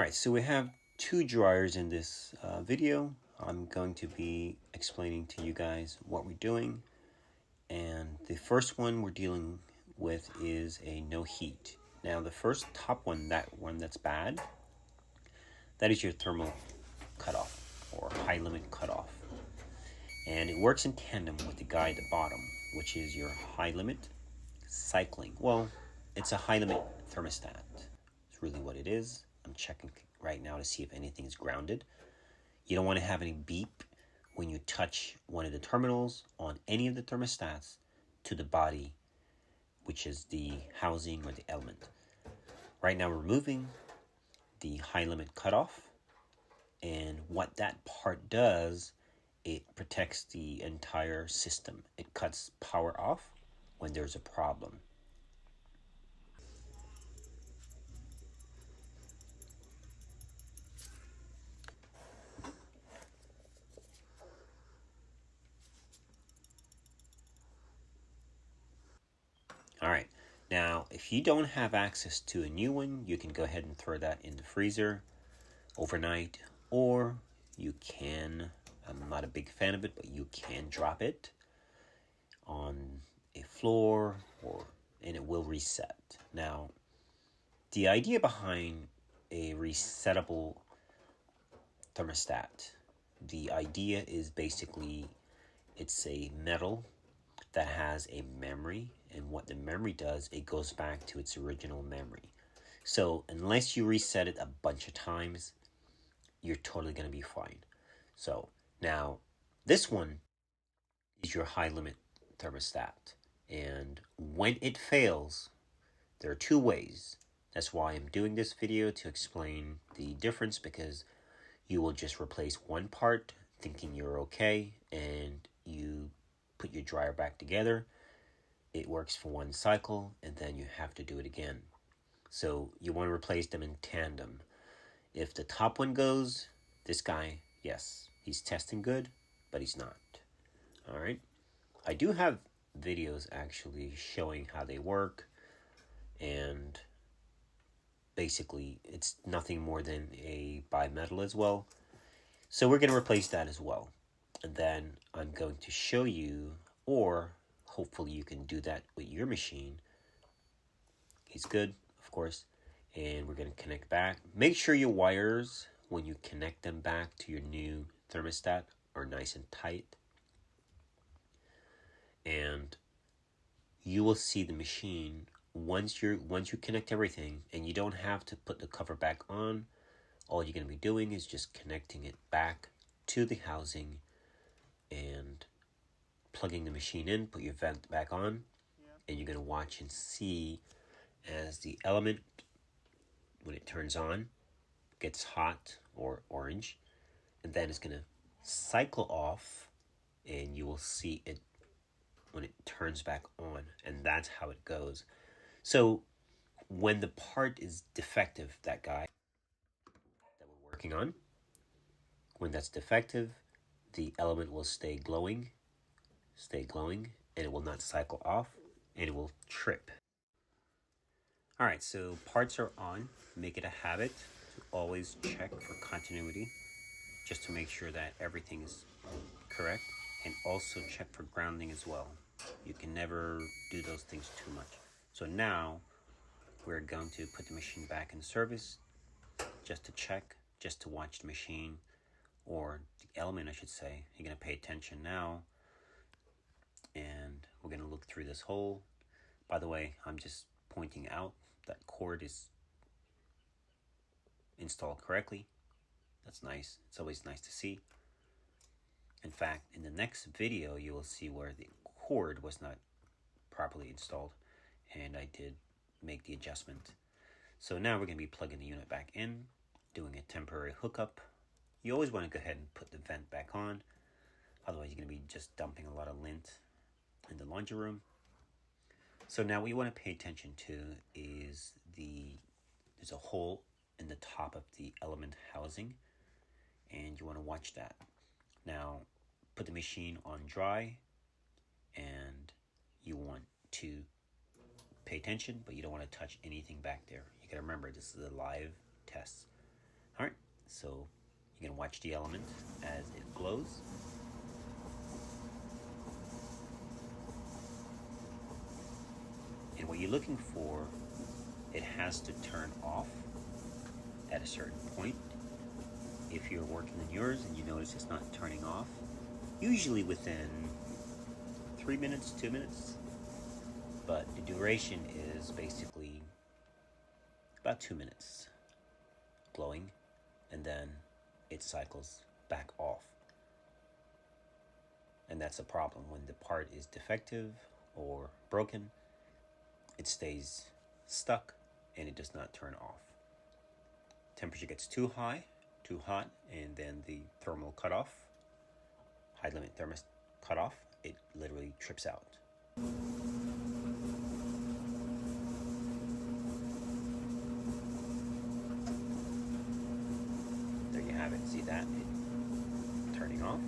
Alright, so we have two dryers in this video. I'm going to be explaining to you guys what we're doing. And the first one we're dealing with is a no heat. Now the first top one, that one that's bad, that is your thermal cutoff or high limit cutoff. And it works in tandem with the guy at the bottom, which is your high limit cycling. Well, it's a high limit thermostat. It's really what it is. I'm checking right now to see if anything is grounded. You don't want to have any beep when you touch one of the terminals on any of the thermostats to the body, which is the housing or the element. Right now we're removing the high limit cutoff, and what that part does, it protects the entire system. It cuts power off when there's a problem. All right, now if you don't have access to a new one, you can go ahead and throw that in the freezer overnight, or you can, I'm not a big fan of it, but you can drop it on a floor and it will reset. Now, the idea behind a resettable thermostat, the idea is basically it's a metal that has a memory, and what the memory does, it goes back to its original memory. So unless you reset it a bunch of times, you're totally going to be fine. So now this one is your high limit thermostat, and when it fails, there are two ways. That's why I'm doing this video, to explain the difference, because you will just replace one part thinking you're okay, and you put your dryer back together. It works for one cycle, and then you have to do it again. So you want to replace them in tandem. If the top one goes, this guy, yes, he's testing good, but he's not. All right. I do have videos actually showing how they work, and basically it's nothing more than a bimetal as well. So we're going to replace that as well. And then I'm going to show you, or hopefully you can do that with your machine. It's good, of course. And we're going to connect back. Make sure your wires, when you connect them back to your new thermostat, are nice and tight. And you will see the machine once you connect everything, and you don't have to put the cover back on. All you're going to be doing is just connecting it back to the housing and plugging the machine in, put your vent back on, and you're going to watch and see as the element, when it turns on, gets hot or orange, and then it's going to cycle off, and you will see it when it turns back on, and that's how it goes. So when the part is defective, that guy that we're working on, when that's defective, the element will stay glowing, and it will not cycle off, and it will trip. All right, so parts are on. Make it a habit to always check for continuity, just to make sure that everything is correct, and also check for grounding as well. You can never do those things too much. So now we're going to put the machine back in service, just to check, just to watch the machine, or the element, I should say. You're going to pay attention now, and we're going to look through this hole. By the way, I'm just pointing out that cord is installed correctly. That's nice. It's always nice to see. In fact, in the next video, you will see where the cord was not properly installed, and I did make the adjustment. So now we're going to be plugging the unit back in, doing a temporary hookup. You always want to go ahead and put the vent back on, otherwise you're going to be just dumping a lot of lint in the laundry room. So now what you want to pay attention to is there's a hole in the top of the element housing, and you want to watch that. Now put the machine on dry, and you want to pay attention, but you don't want to touch anything back there. You gotta remember, this is a live test. All right, so you can watch the element as it glows. And what you're looking for, it has to turn off at a certain point. If you're working on yours and you notice it's not turning off, usually within 3 minutes, 2 minutes, but the duration is basically about 2 minutes glowing, and then it cycles back off. And that's a problem. When the part is defective or broken, it stays stuck and it does not turn off. Temperature gets too high, too hot, and then the thermal cutoff, high limit thermostat cutoff, it literally trips out. There you have it. See that? It turning off.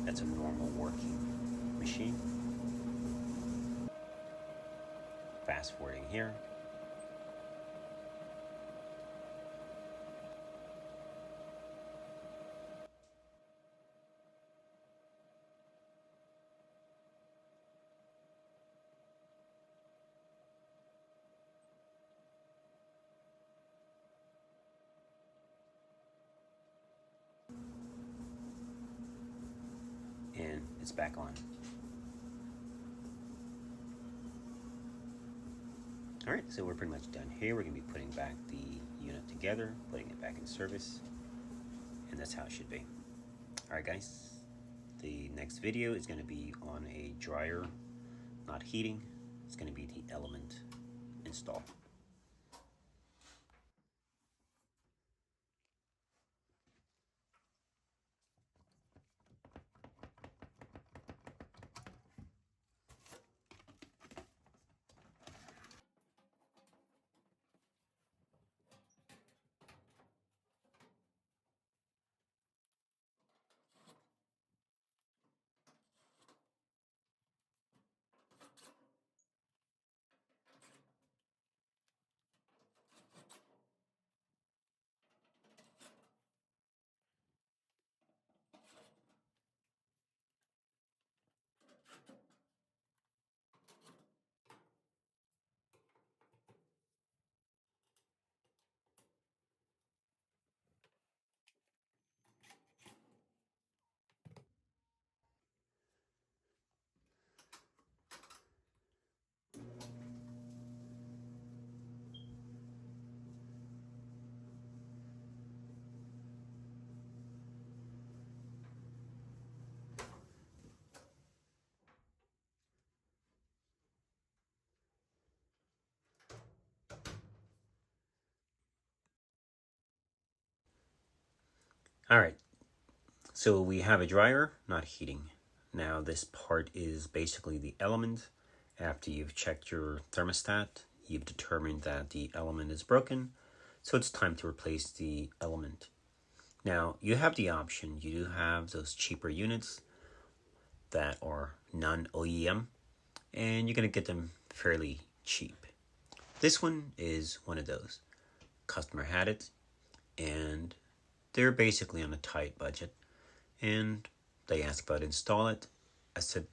That's a normal working machine. Fast forwarding here. And it's back on. All right, so we're pretty much done here. We're gonna be putting back the unit together, putting it back in service, and that's how it should be. All right, guys, the next video is gonna be on a dryer, not heating. It's gonna be the element install. All right, so we have a dryer, not heating. Now this part is basically the element. After you've checked your thermostat, you've determined that the element is broken, so it's time to replace the element. Now you have the option, you do have those cheaper units that are non-OEM, and you're gonna get them fairly cheap. This one is one of those. Customer had it, and they're basically on a tight budget, and they asked if I'd install it. I said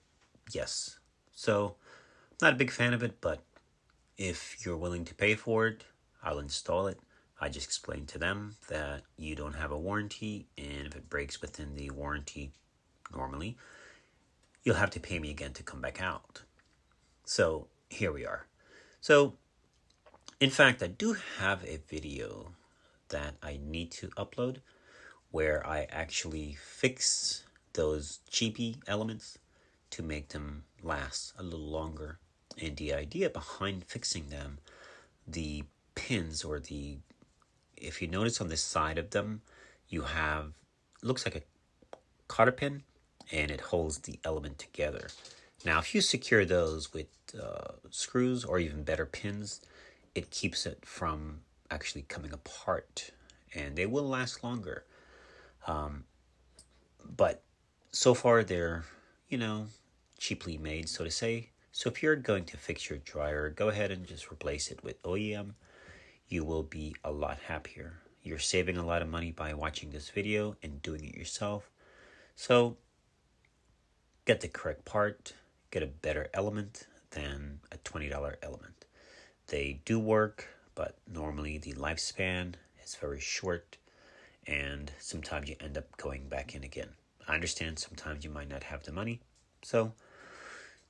yes. So, not a big fan of it, but if you're willing to pay for it, I'll install it. I just explained to them that you don't have a warranty, and if it breaks within the warranty normally, you'll have to pay me again to come back out. So, here we are. So, in fact, I do have a video that I need to upload where I actually fix those cheapy elements to make them last a little longer. And the idea behind fixing them, the pins or if you notice on the side of them, you have, looks like a cotter pin, and it holds the element together. Now, if you secure those with screws or even better pins, it keeps it from actually coming apart, and they will last longer. But so far they're, cheaply made, so to say. So if you're going to fix your dryer, go ahead and just replace it with OEM. You will be a lot happier. You're saving a lot of money by watching this video and doing it yourself. So get the correct part, get a better element than a $20 element. They do work, but normally the lifespan is very short, and sometimes you end up going back in again. I understand sometimes you might not have the money, so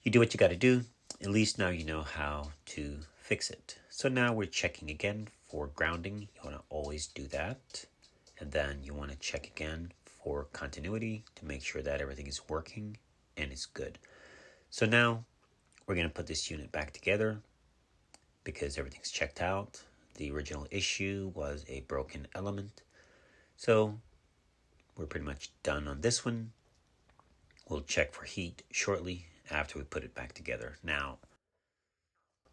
you do what you got to do. At least now you know how to fix it. So now we're checking again for grounding. You want to always do that. And then you want to check again for continuity to make sure that everything is working and it's good. So now we're going to put this unit back together because everything's checked out. The original issue was a broken element. So we're pretty much done on this one. We'll check for heat shortly after we put it back together. Now,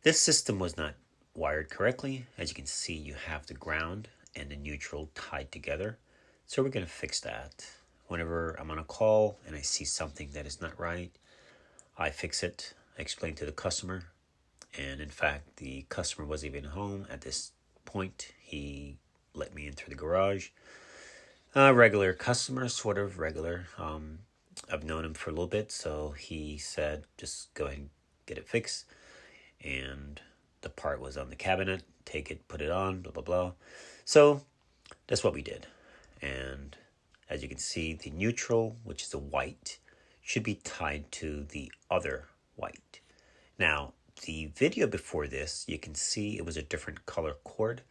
this system was not wired correctly. As you can see, you have the ground and the neutral tied together. So we're going to fix that. Whenever I'm on a call and I see something that is not right, I fix it. I explain to the customer. And in fact, the customer wasn't even home at this point. He let me in through the garage. Regular customer, sort of regular. I've known him for a little bit, so he said, just go ahead and get it fixed. And the part was on the cabinet. Take it, put it on, blah, blah, blah. So that's what we did. And as you can see, the neutral, which is a white, should be tied to the other white. Now, the video before this, you can see it was a different color cord,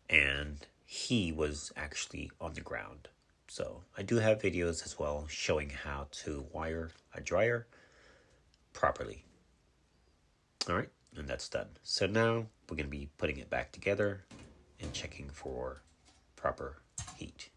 and he was actually on the ground. So I do have videos as well showing how to wire a dryer properly. All right, and that's done. So now we're going to be putting it back together and checking for proper heat.